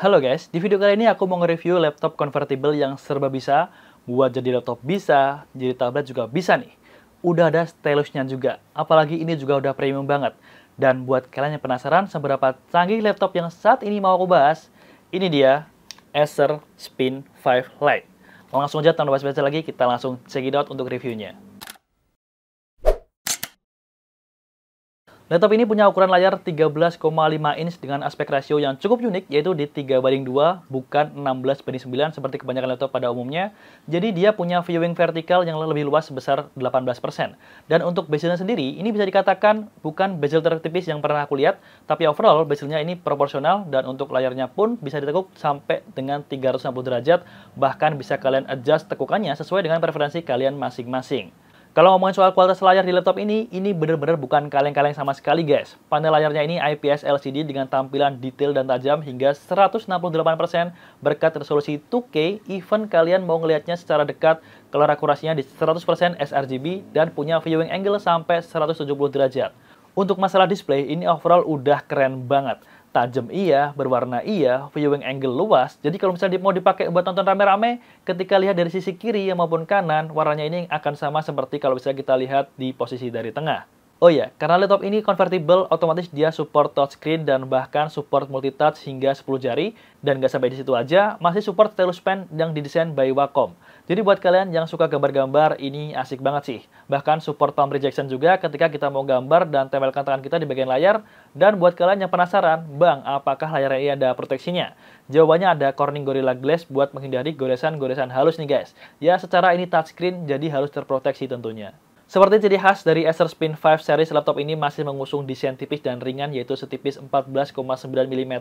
Halo guys, di video kali ini aku mau nge-review laptop convertible yang serba bisa, buat jadi laptop bisa, jadi tablet juga bisa nih. Udah ada stylusnya juga, apalagi ini juga udah premium banget. Dan buat kalian yang penasaran seberapa canggih laptop yang saat ini mau aku bahas, ini dia Acer Spin 5 Lite. Langsung aja tanpa basa-basi lagi, kita langsung check it out untuk reviewnya. Laptop ini punya ukuran layar 13,5 inch dengan aspek rasio yang cukup unik, yaitu di 3:2, bukan 16:9 seperti kebanyakan laptop pada umumnya. Jadi dia punya viewing vertikal yang lebih luas sebesar 18%. Dan untuk bezelnya sendiri, ini bisa dikatakan bukan bezel tertipis yang pernah aku lihat, tapi overall bezelnya ini proporsional, dan untuk layarnya pun bisa ditekuk sampai dengan 360 derajat, bahkan bisa kalian adjust tekukannya sesuai dengan preferensi kalian masing-masing. Kalau ngomongin soal kualitas layar di laptop ini bener-bener bukan kaleng-kaleng sama sekali guys. Panel layarnya ini IPS LCD dengan tampilan detail dan tajam hingga 168% berkat resolusi 2K, even kalian mau ngelihatnya secara dekat, color akurasinya di 100% sRGB dan punya viewing angle sampai 170 derajat. Untuk masalah display, ini overall udah keren banget. Tajam iya, berwarna iya, viewing angle luas. Jadi kalau misalnya mau dipakai buat nonton rame-rame, ketika lihat dari sisi kiri maupun kanan, warnanya ini akan sama seperti kalau misalnya kita lihat di posisi dari tengah. Oh iya, karena laptop ini convertible, otomatis dia support touchscreen dan bahkan support multitouch hingga 10 jari. Dan nggak sampai di situ aja, masih support stylus pen yang didesain by Wacom. Jadi buat kalian yang suka gambar-gambar, ini asik banget sih. Bahkan support palm rejection juga ketika kita mau gambar dan tempelkan tangan kita di bagian layar. Dan buat kalian yang penasaran, Bang, apakah layarnya ini ada proteksinya? Jawabannya ada Corning Gorilla Glass buat menghindari goresan-goresan halus nih guys. Ya secara ini touchscreen, jadi harus terproteksi tentunya. Seperti ciri khas dari Acer Spin 5 series, laptop ini masih mengusung desain tipis dan ringan, yaitu setipis 14,9 mm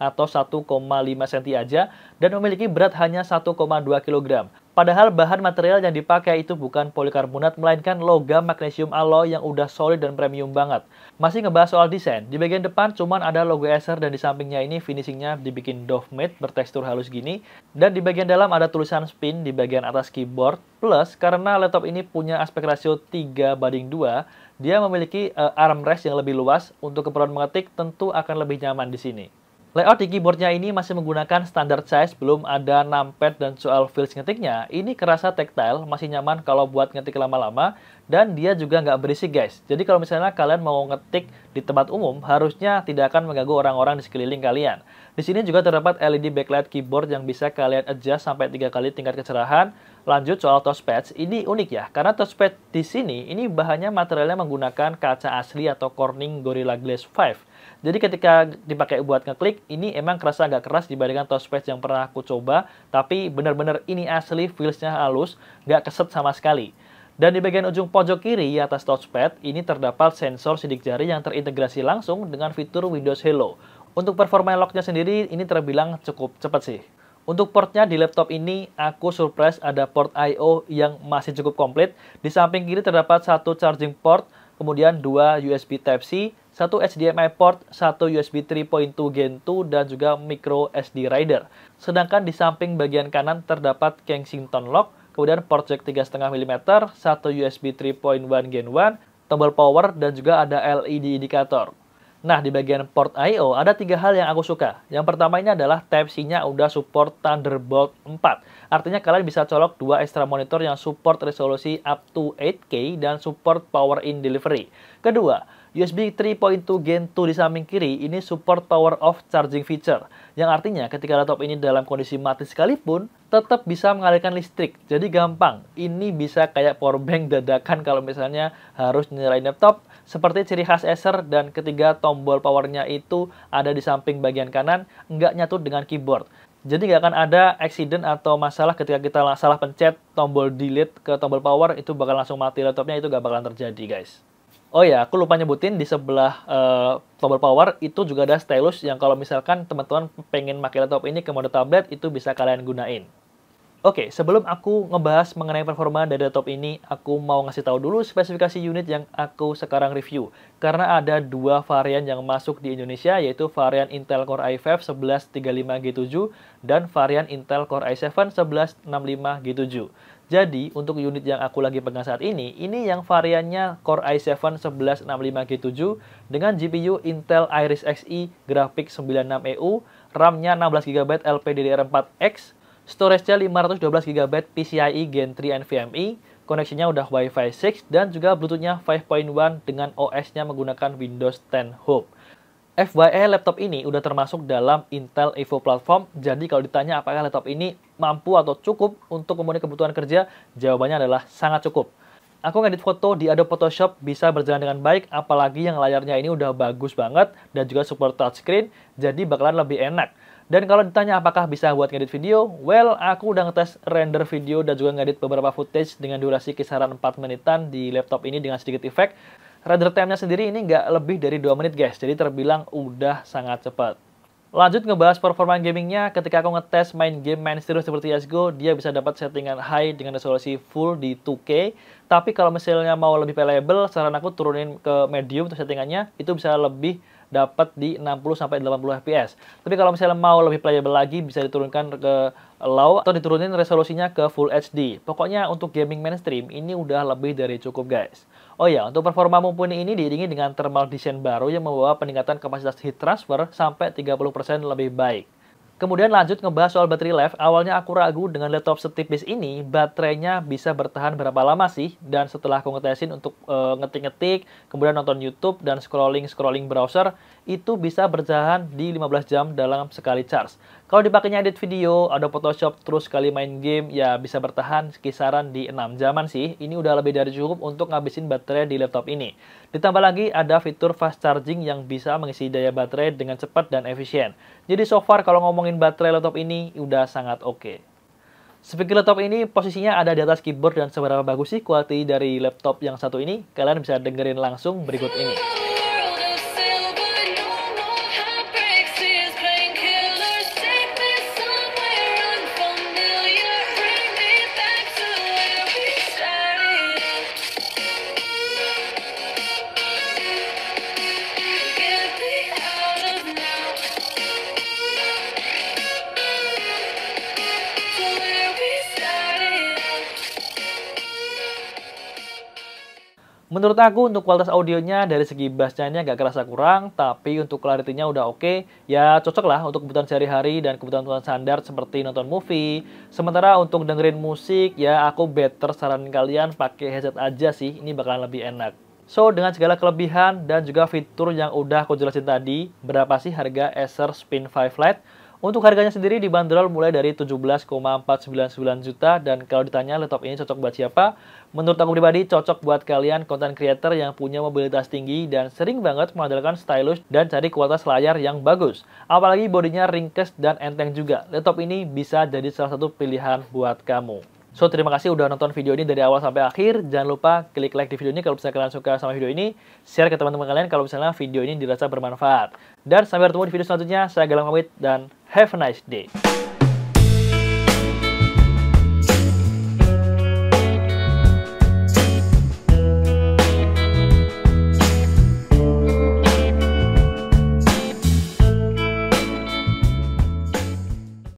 atau 1,5 cm aja, dan memiliki berat hanya 1,2 kg. Padahal bahan material yang dipakai itu bukan polikarbonat, melainkan logam magnesium alloy yang udah solid dan premium banget. Masih ngebahas soal desain, di bagian depan cuman ada logo Acer dan di sampingnya ini finishingnya dibikin doff matte bertekstur halus gini. Dan di bagian dalam ada tulisan Spin di bagian atas keyboard. Plus, karena laptop ini punya aspek rasio 3:2, dia memiliki armrest yang lebih luas. Untuk keperluan mengetik tentu akan lebih nyaman di sini. Layout di keyboardnya ini masih menggunakan standard size, belum ada numpad, dan soal feels ngetiknya, ini kerasa tactile, masih nyaman kalau buat ngetik lama-lama, dan dia juga nggak berisik guys. Jadi kalau misalnya kalian mau ngetik di tempat umum, harusnya tidak akan mengganggu orang-orang di sekeliling kalian. Di sini juga terdapat LED backlight keyboard yang bisa kalian adjust sampai 3 kali tingkat kecerahan. Lanjut soal touchpad, ini unik ya, karena touchpad di sini, ini bahannya materialnya menggunakan kaca asli atau Corning Gorilla Glass 5. Jadi ketika dipakai buat ngeklik, ini emang kerasa agak keras dibandingkan touchpad yang pernah aku coba, tapi bener-bener ini asli, feelsnya halus, nggak keset sama sekali. Dan di bagian ujung pojok kiri atas touchpad, ini terdapat sensor sidik jari yang terintegrasi langsung dengan fitur Windows Hello. Untuk performa locknya sendiri, ini terbilang cukup cepat sih. Untuk portnya di laptop ini, aku surprise ada port I/O yang masih cukup komplit. Di samping kiri terdapat satu charging port, kemudian 2 USB Type-C, 1 HDMI port, 1 USB 3.2 Gen 2, dan juga micro SD reader. Sedangkan di samping bagian kanan terdapat Kensington lock, kemudian port jack 3,5 mm, 1 USB 3.1 Gen 1, tombol power, dan juga ada LED indikator. Nah, di bagian port I/O ada 3 hal yang aku suka. Yang pertama ini adalah Type-C-nya udah support Thunderbolt 4. Artinya kalian bisa colok 2 extra monitor yang support resolusi up to 8K dan support power in delivery. Kedua, USB 3.2 Gen 2 di samping kiri ini support power off charging feature. Yang artinya ketika laptop ini dalam kondisi mati sekalipun, tetap bisa mengalirkan listrik. Jadi gampang. Ini bisa kayak powerbank dadakan kalau misalnya harus nyalain laptop. Seperti ciri khas Acer, dan ketiga tombol powernya itu ada di samping bagian kanan, nggak nyatu dengan keyboard. Jadi nggak akan ada accident atau masalah ketika kita salah pencet tombol delete ke tombol power, itu bakal langsung mati laptopnya, itu nggak bakalan terjadi guys. Oh ya, aku lupa nyebutin di sebelah tombol power itu juga ada stylus yang kalau misalkan teman-teman pengen pakai laptop ini ke mode tablet, itu bisa kalian gunain. Oke, sebelum aku ngebahas mengenai performa dari laptop ini, aku mau ngasih tahu dulu spesifikasi unit yang aku sekarang review. Karena ada 2 varian yang masuk di Indonesia, yaitu varian Intel Core i5 1135G7 dan varian Intel Core i7 1165G7. Jadi, untuk unit yang aku lagi pegang saat ini yang variannya Core i7 1165G7 dengan GPU Intel Iris Xe grafik 96EU, RAM-nya 16GB LPDDR4X, storage-nya 512GB PCIe Gen 3 NVMe, koneksinya udah Wi-Fi 6, dan juga Bluetooth-nya 5.1 dengan OS-nya menggunakan Windows 10 Home. FYI, laptop ini udah termasuk dalam Intel Evo Platform, jadi kalau ditanya apakah laptop ini mampu atau cukup untuk memenuhi kebutuhan kerja, jawabannya adalah sangat cukup. Aku ngedit foto di Adobe Photoshop bisa berjalan dengan baik, apalagi yang layarnya ini udah bagus banget dan juga support touchscreen, jadi bakalan lebih enak. Dan kalau ditanya apakah bisa buat ngedit video, well, aku udah ngetes render video dan juga ngedit beberapa footage dengan durasi kisaran 4 menitan di laptop ini dengan sedikit efek. Render time-nya sendiri ini nggak lebih dari 2 menit guys, jadi terbilang udah sangat cepat. Lanjut ngebahas performa gamingnya, ketika aku ngetes main game mainstream seperti CSGO, dia bisa dapat settingan high dengan resolusi full di 2K. Tapi kalau misalnya mau lebih playable, saran aku turunin ke medium untuk settingannya, itu bisa lebih dapat di 60-80 fps. Tapi kalau misalnya mau lebih playable lagi, bisa diturunkan ke low atau diturunin resolusinya ke Full HD. Pokoknya untuk gaming mainstream ini udah lebih dari cukup guys. Oh ya, untuk performa mumpuni ini diiringi dengan thermal design baru yang membawa peningkatan kapasitas heat transfer sampai 30% lebih baik. Kemudian lanjut ngebahas soal baterai life. Awalnya aku ragu dengan laptop setipis ini, baterainya bisa bertahan berapa lama sih? Dan setelah aku ngetesin untuk ngetik-ngetik, kemudian nonton YouTube dan scrolling browser, itu bisa bertahan di 15 jam dalam sekali charge. Kalau dipakainya edit video, ada Photoshop, terus sekali main game, ya bisa bertahan kisaran di 6 jaman sih. Ini udah lebih dari cukup untuk ngabisin baterai di laptop ini. Ditambah lagi ada fitur fast charging yang bisa mengisi daya baterai dengan cepat dan efisien. Jadi so far kalau ngomongin baterai laptop ini udah sangat oke. Speaker laptop ini posisinya ada di atas keyboard dan seberapa bagus sih kualitas dari laptop yang satu ini? Kalian bisa dengerin langsung berikut ini. Menurut aku untuk kualitas audionya dari segi bassnya ini agak kerasa kurang, tapi untuk clarity-nya udah oke. Ya cocok lah untuk kebutuhan sehari-hari dan kebutuhan standar seperti nonton movie. Sementara untuk dengerin musik, ya aku better saranin kalian pakai headset aja sih, ini bakalan lebih enak. So, dengan segala kelebihan dan juga fitur yang udah aku jelasin tadi, berapa sih harga Acer Spin 5 Lite? Untuk harganya sendiri dibanderol mulai dari 17,499 juta, dan kalau ditanya laptop ini cocok buat siapa? Menurut aku pribadi cocok buat kalian content creator yang punya mobilitas tinggi dan sering banget mengandalkan stylus dan cari kualitas layar yang bagus. Apalagi bodinya ringkes dan enteng juga. Laptop ini bisa jadi salah satu pilihan buat kamu. So, terima kasih udah nonton video ini dari awal sampai akhir. Jangan lupa klik like di video ini kalau misalnya kalian suka sama video ini. Share ke teman-teman kalian kalau misalnya video ini dirasa bermanfaat. Dan sampai bertemu di video selanjutnya. Saya Galang pamit dan have a nice day.